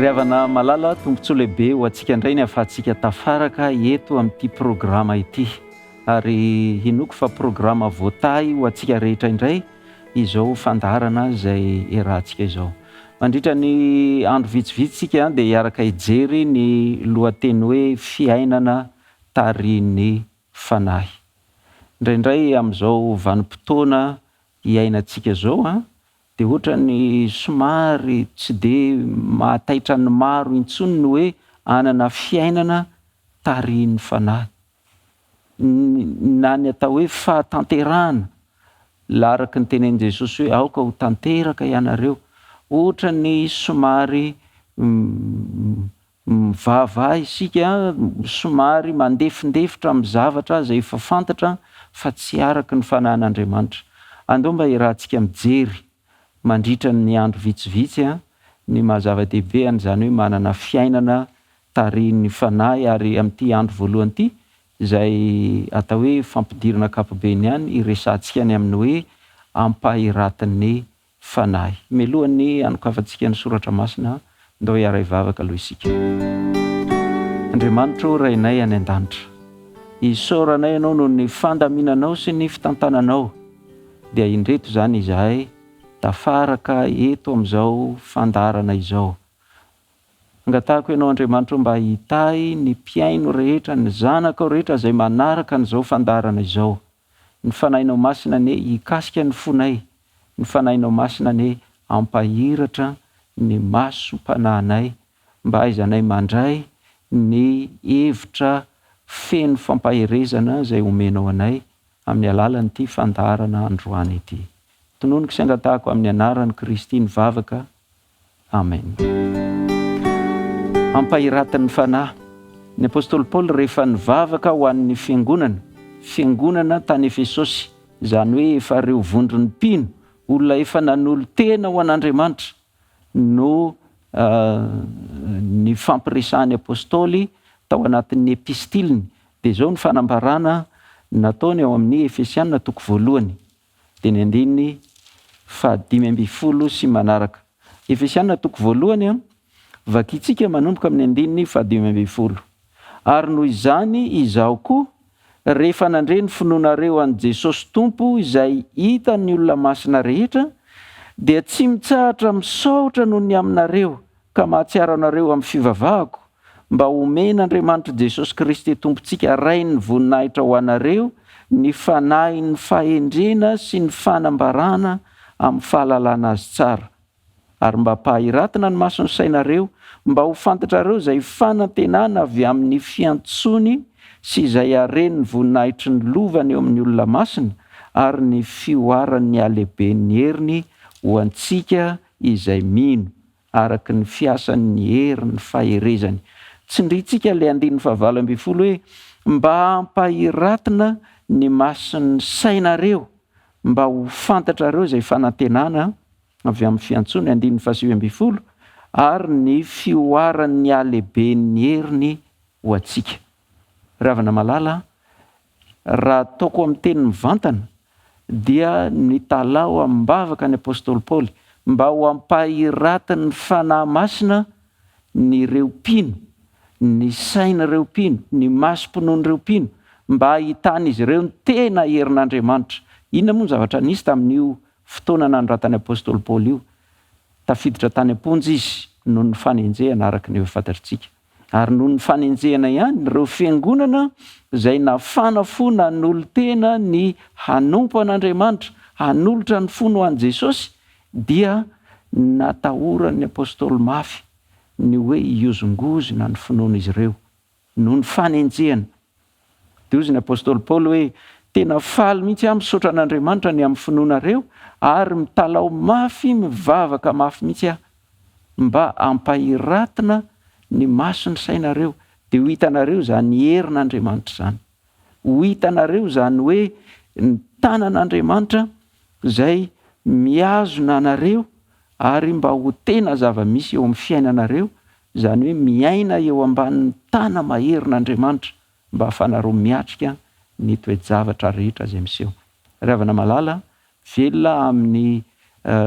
Ry havana malala tombontsoa lehibe ho antsika indray ny ahafahantsika tafaraka eto amin'ity programa ity, ary hinoko fa programa voatay ho antsika rehetra indray izao fandarana izay iarahantsika izao. Mandritra ny andro vitsivitsika dia hiaraka hijery ny lohateny hoe fiainana tarihin'ny fanahy. Indraindray amin'izao vanim-potoana hiainantsika izao dia ohatra ny somary tsy dia mahataitra ny maro intsony ny hoe anana fiainana tarihin'ny fanahy. Na ny atao hoe fahatanterahana, araka ny tenenin Jesosy hoe aoka ho tanteraka ianareo. Ohatra ny somary mivavah isika, somary mandefindefitra amin'ny zavatra izay efa fantatra fa tsy araka ny fanahin'Andriamanitra. Andao mba iarahantsika mijery mandritra ny andro vitsivitsy ny mahazava-dehibe an'izany hoe manana fiainana tarihin'ny fanahy, ary amin'ity andro voalohany ity izay atao hoe fampidirana ankapobeny ihany iresantsika ny amin'ny hoe ampahiratin'ny fanahy. Mialohan'ny anokavantsika ny soratra masina, andao hiara hivavaka aloha isika. Andriamanitra rainay any an-danitra, isaoranay ianao noho ny fandaminanao sy ny fitantananao, dia indreto izany izahay tafaraka eto amin'izao fandarana izao. Angatahako ianao Andriamanitra mba hitahy ny mpiaino rehetra, ny zanakao rehetra izay manaraka an'izao fandarana izao. Ny fanahinao masina anie hikasika ny fonay, ny fanahinao masina anie ampahiratra ny masom-panahinay, mba haizanay mandray ny hevitra feno fampaherezana izay omenao anay amin'ny alalan'ity fandarana androany ity. Tononiko sy angatahako amin'ny anaran'i Kristy nivavaka. Amen. Ampahiratin'ny fanahy. Ny apôstôly Paoly rehefa nivavaka ho an'ny fiangonana tany Efesosy, izany hoe efa reo vondron'ny mpino, olona efa nanolo tena ho an'Andriamanitra, no ny fampiresahany apôstôly tao anatin'ny epistiliny. Dia izao ny fanambarana nataony ao amin'ny Efesianina toko voalohany, dia ny andininy 5 sy manaraka. Efesianina toko voalohany vakitsika manomboka amin'ny andininy 5. Ary noho izany izaho koa, rehefa nandre ny finoanareo an'i Jesosy Tompo izay hita ny olona masina rehetra, dia tsy mitsahatra misaotra noho ny aminareo ka mahatsiaro anareo amin'ny fivavahako, mba omen'Andriamanitra Jesosy Kristy Tompontsika ray ny voninahitra ho anareo, ny fanahy ny fahendrena sy ny fanambarana amin'ny fahalalana azy tsara, ary mba pahiratina ny mason'ny sainareo, mba ho fantatrareo izay fanantenana avy amin'ny fiantsony sy izay haren'ny voninahitry ny lovany eo amin'ny olona masina, ary ny fioaran'ny halehiben'ny heriny ho antsika izay mino, araka ny fiasan'ny herin'ny faherezany. Tsindritsika le 9:20 hoe mba ampahiratina ny mason'ny sainareo, mba ho fantatrareo izay fanantenana avy amin'ny fiantsony 7:20, ary ny fioaran'ny halehiben'ny heriny ho antsika. Ravana malala, raha ataoko amin'ny teny mivantana dia ny talao ambavaka ny apôstôly Paoly mba ho ampahiratin'ny fanahy masina ny reo mpino, ny sainareo mpino, ny masom-pinoan'ireo mpino, mba ahitana izy ireo ny tena herin'Andriamanitra. Inona moa ny zavatra nisy tamin'io fotoana nanoratany apôstôly Paoly io? Tafiditra tany am-ponjy izy noho ny fanenjehana araka ny efa fantatritsika. Ary noho ny fanenjehana ihany ireo fiangonana izay nafana fo nanolo tena ny hanompo an'Andriamanitra, hanolotra ny fo ho an'i Jesosy, dia natahoran'ny apôstôly mafy ny hoe hiozongozona ny finoan'izy ireo noho ny fanenjehana. Dia hozy ny apôstôly Paoly hoe tena faly mihitsy misaotra an'Andriamanitra ny amin'ny finoanareo, ary mitalao mafy, mivavaka mafy mihitsy mba ampahiratina ny mason'ny sainareo, dia ho hitanareo izany herin'Andriamanitra izany, ho hitanareo izany hoe ny tanan'Andriamanitra izay miazona anareo, ary mba ho tena zava-misy eo amin'ny fiainanareo, izany hoe miaina eo ambanin'ny tana maherin'Andriamanitra, mba hafanareo miatrika ny toe-javatra rehetra izay miseho. Ravana malala, velona amin'ny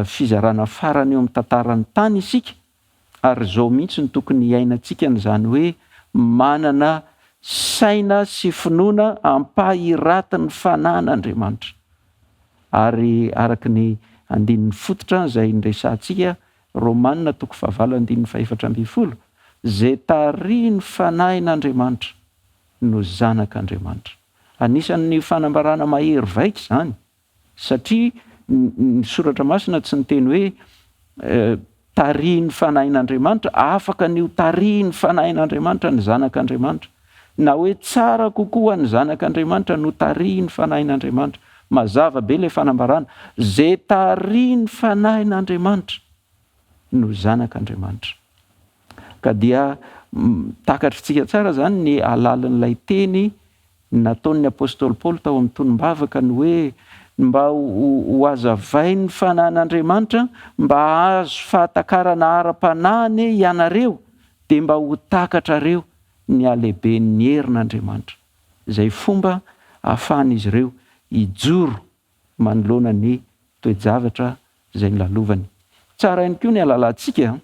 fizarana farany eo amin'ny tantaran'ny tany isika, Ary zao mihitsy ny tokony iainantsika n'izany hoe manana saina sy finoana ampahiratiny fanan'Andriamanitra. Ary araka ny andininy fototra izay nresantsika Romanina 5:12, zay tariany fanahin'Andriamanitra no zanak'Andriamanitra. Anisan'ny fanambarana mahery vaika zany, satria ny soratra masina tsy niteny hoe tariany fanahin'Andriamanitra, afaka ny ho tariany fanahin'Andriamanitra ny zanak'Andriamanitra, na hoe tsara kokoa ny zanak'Andriamanitra no tariany fanahin'Andriamanitra. Mazava be ilay fanambarana, zay tariany fanahin'Andriamanitra no zanak'Andriamanitra. Ka dia takatritsika tsara zany ny alalan'ilay teny nataon'ny apôstôly Paoly tao amin'ny tonom-bavaka ny hoe mba ho azavain'ny fanan'Andriamanitra, mba azo fahatakarana ara-panahiny ianareo, dia mba ho takatrareo ny alehiben'ny herin'Andriamanitra. Zay fomba ahafahan'izy ireo ijoro manoloana ny toe-javatra izay nolalovany. Tsara ihany koa ny alalantsika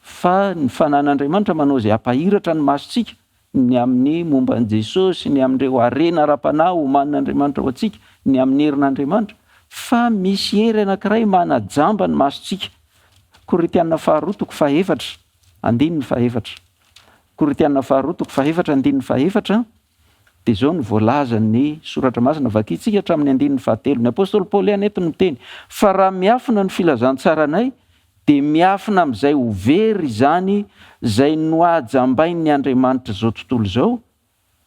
fa ny fanan'Andriamanitra manao izay ampahiratra ny masontsika ny amin'ny momba an' Jesosy, ny amin'ireo harena ara-panahy omanin'Andriamanitra ho antsika, ny amin'ny herin'Andriamanitra, fa misy hery anankiray manajamba ny masontsika. Korinthiana 2:4, Korinthiana 2:4, dia zao ny voalaza ny soratra masina vakitsika hatramin'ny 9:7. Ny apôstôly Paoly ihany eto no miteny, fa raha miafina ny filazantsaranay, dia miafina amin'izay ho very izany izay nohajambain'ny Andriamanitra zao tontolo zao,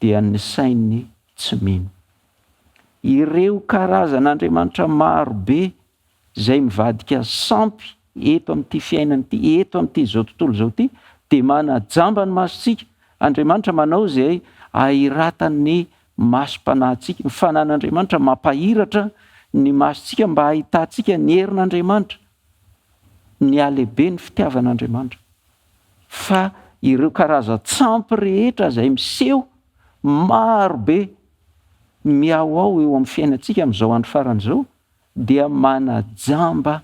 dia ny sainy tsy mino. Ireo karazan'Andriamanitra marobe izay mivadika sampy eto amin'ity fiainana ity, eto amin'ity zao tontolo zao ity, dia manajamba ny masontsika. Andriamanitra manao izay ahiratany masom-panahintsika. Ny fanan'Andriamanitra mampahiratra ny masontsika mba ahitantsika ny herin'Andriamanitra, ny alehibe ny fitiavan'Andriamanitra. Fa ireo karazan-tsampy rehetra izay miseho marobe miaoao eo amin'ny fiainantsika amin'izao andro faran'izao, dia manajamba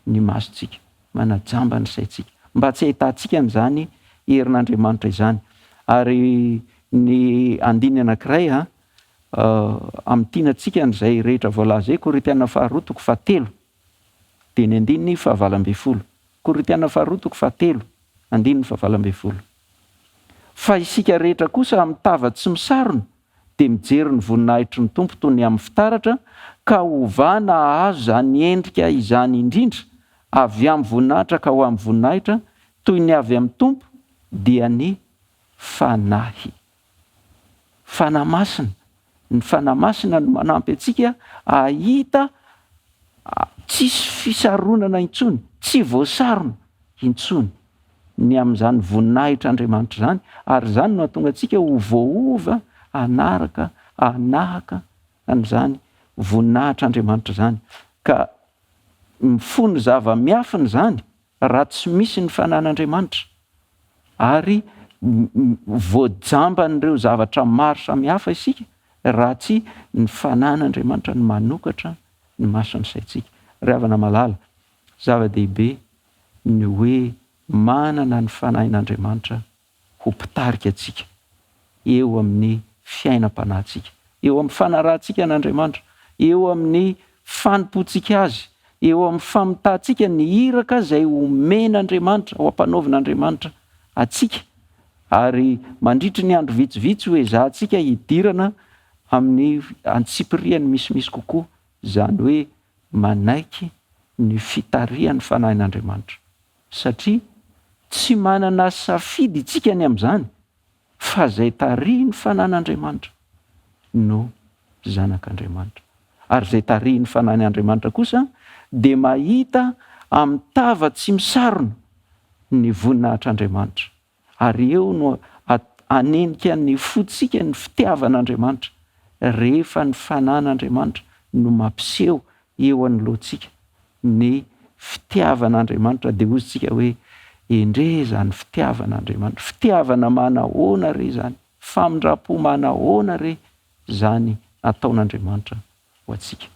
ny masontsika, manajamba ny saintsika, mba tsy ahitantsika n'izany herin'Andriamanitra izany. Ary ny andiny anankiray amin'ny tianantsika n'izay rehetra voalaza zay, Korinthiana 2:7, dia ny andininy 9:12. Korinthiana 2:7, andininy 9:12. Fa isika rehetra kosa amin'ny tava tsy misarona, dia mijery ny voninahitry ny Tompo toy ny amin'ny fitaratra, ka ovana azo zany endrika izany indrindra, avy amin'ny voninahitra ka ho amin'ny voninahitra, toy ny avy amin'ny Tompo, dia ny fanahy. Fanahy masina. Ny fanahy masina no manampy antsika ahita tsisy fisaronana intsony, tsy voasarona intsony ny amin'izany voninahitr'Andriamanitra zany, ary zany no hatonga antsika ho voaova anaraka anahaka an'izany voninahitr'Andriamanitra zany. Ka mifono zava-miafina zany raha tsy misy ny fanan'Andriamanitra, ary voajamban'ireo zavatra maro samihafa isika raha tsy ny fanan'Andriamanitra no manokatra ny mason'ny saintsika. Ry havana malala, zava-dehibe ny hoe manana ny fanahin'Andriamanitra ho mpitarika antsika eo amin'ny fiainam-panahintsika, eo amin'ny fanarahantsika n'Andriamanitra, eo amin'ny fanompoantsika azy, eo amin'ny famitahantsika ny iraka izay omen'Andriamanitra, ho ampanaovin'Andriamanitra atsika, ary mandritry ny andro vitsivitsy ho ezahantsika hidirana amin'ny antsipiriany misimisy kokoa, zany hoe manaiky ny fitarian'ny fanahin'Andriamanitra. Satria tsy manana safidy itsika ny amin'izany, fa zay tariany fanan'Andriamanitra no zanak'Andriamanitra. Ary zay tariany fanan'Andriamanitra kosa dia mahita amin'ny tava tsy misarona ny voninahitr'Andriamanitra. Ary eo no anenika ny fotsika ny fitiavan'Andriamanitra, rehefa ny fanan'Andriamanitra no mampiseho eo anoloantsika ny fitiavan'Andriamanitra, dia ozintsika hoe endre zany fitiavan'Andriamanitra, fitiavana manahoana re zany, famindram-po manahoana re zany ataon'Andriamanitra ho antsika.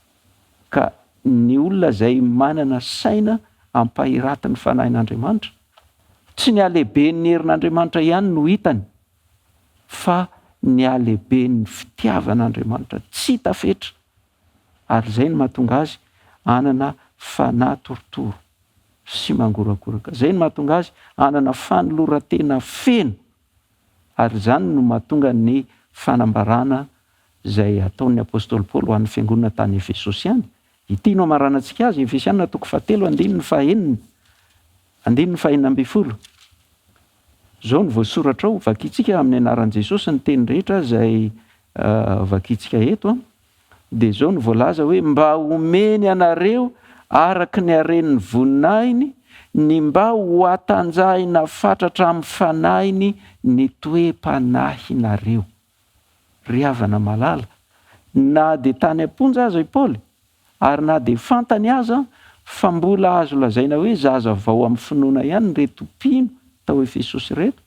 Ka ny olona izay manana saina ampahiraty ny fanahin'Andriamanitra. Tsy ny alehibe ny herin'Andriamanitra ihany no hitany, fa ny alehibe ny fitiavan'Andriamanitra tsy tafetra. Ary zay no mahatonga azy anana fanahy torotoro sy mangorakoraka. Zay no mahatonga azy anana fanoloran-tena feno. Ary zany no mahatonga ny fanambarana izay ataon'ny apôstôly Paoly ho an'ny fiangonana tany Efesosy any. Ity no amaranantsika azy, Efesianina 3:7-9. Zao no voasoratra ao, vakiantsika amin'ny anaran'i Jesosy ny teny rehetra izay vakiantsika eto. Dia zao no voalaza hoe mba omeny anareo araka ny haren'ny voninahiny ny mba ho atanjahina fatratra amin'ny fanahiny ny toe-panahinareo. Ry havana malala, na dia tany am-ponja aza i Paoly, ary na dia fantany aza fa mbola azo lazaina hoe zaza vao amin'ny finoana ihany reto mpino tao Efesosy reto,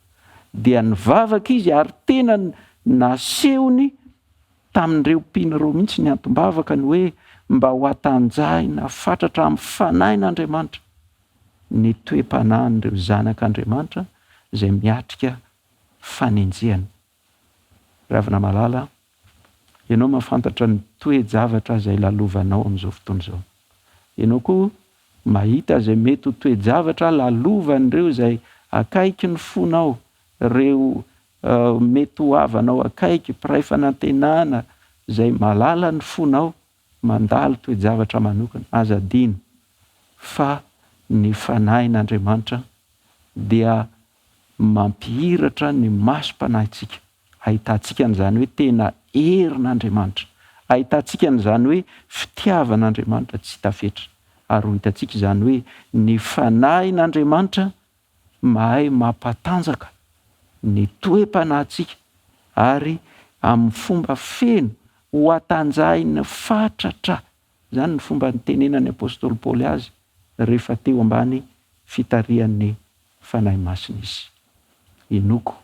dia nivavaka izy ary tena nasehony tamin'ireo mpino ireo mihitsy ny antom-bavaka ny hoe mba ho atanjahina fatratra amin'ny fanahin'Andriamanitra ny toe-panahin'ireo zanak'Andriamanitra izay miatrika fanenjehana. Ravina malala, ianao mahafantatra ny toe-javatra izay lalovanao amin'izao fotoana izao. Ianao koa mahita izay mety ho toe-javatra lalovan'ireo izay akaiky ny fonao, ireo mety ho havanao akaiky, mpiray fanantenana izay malala ny fonao, mandalo toe-javatra manokana. Aza adino fa ny fanahin'Andriamanitra dia mampihiratra ny masom-panahitsika. Ahitantsika an'izany hoe tena herin'Andriamanitra. Ahitantsika an'izany hoe fitiavan'Andriamanitra tsy tafetra. Ary ho hitantsika izany hoe ny fanahin'Andriamanitra mahay mampatanjaka ny toe-panahitsika ary amin'ny fomba feno ho atanjahina fatratra. Zany ny fomba nitenenan'ny apôstôly Paoly azy rehefa teo ambany fitarihan'ny fanahy masina izy. Inoko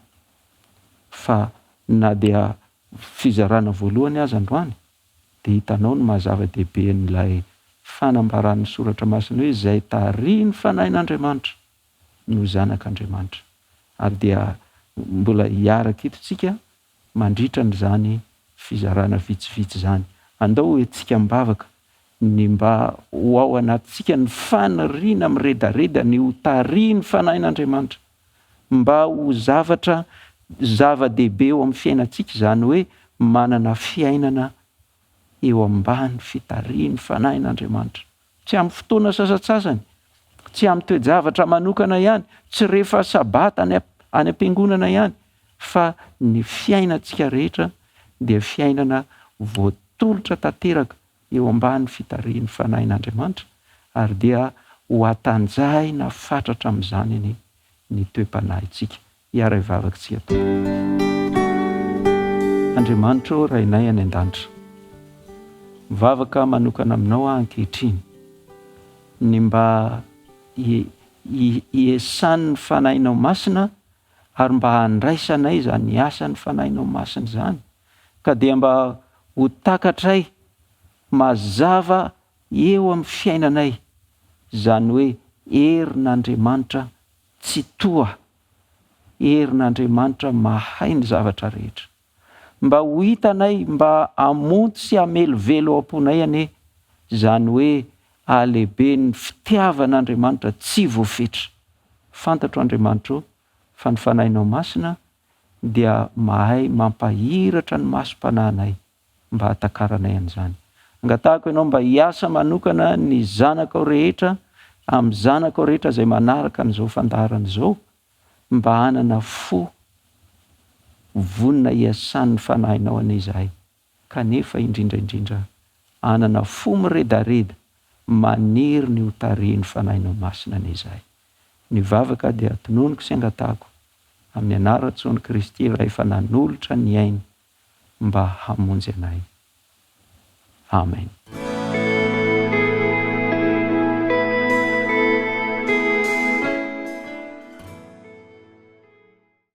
fa na dia fizarana voalohany aza androany, dia hitanao ny mahazava-dehibe n'ilay fanambaran'ny soratra masina hoe izay tarihin'ny fanahin'Andriamanitra no zanak'Andriamanitra. Ary dia mbola hiaraka eto tsika mandritra n'izany fizarana vitsivitsy zany. Andao hoentsika mibavaka ny mba ho ao anatintsika ny faniriana miredareda ny ho tarihin'ny fanahin'Andriamanitra, mba ho zavatra zava-dehibe eo amin'ny fiainantsika izany hoe manana fiainana eo ambany fitarihin'ny fanahin'Andriamanitra. Tsy amin'ny fotoana sasatsasany, tsy amin'ny toe-javatra manokana ihany, tsy rehefa sabata any am-piangonana ihany, fa ny fiainantsika rehetra dia fiainana voatolotra tanteraka eo ambany fitarihin'ny fanahin'Andriamanitra, ary dia ho atanjahina fatratra amin'izany ny toe-panahitsika. Hiara hivavaka to. Andriamanitra o rainay any an-danitra, mivavaka manokana aminao ankehitriny ny mba hiesan'ny fanahinao masina ary mba handraisanay zany asan'ny fanahinao masina zany, ka dia mba ho takatray mazava eo amin'ny fiainanay zany hoe herin'Andriamanitra tsy toa, herin'Andriamanitra mahay ny zavatra rehetra. Mba ho hitanay, mba hamonto sy hamelovelo ao am-ponay ane zany hoe alehibe ny fitiavan'Andriamanitra tsy voafetra. Fantatro Andriamanitra fa ny fanahinao masina dia mahay mampahiratra ny masom-panahinay mba hatakaranay an'izany. Angatahako ianao mba hiasa manokana ny zanakao rehetra amin'ny zanakao rehetra izay manaraka an'izao fandaharana izao, mba hanana fo vonina hiasan'ny fanahinao ane izahay, kanefa indrindraindrindra hanana fo miredareda maniry ny ho tarihin'ny fanahinao masina ane izahay. Ny vavaka dia tononiko sy angatahako amin'ny anarantsony Kristy raha efa nanolotra ny ainy mba hamonjy anay. Amen.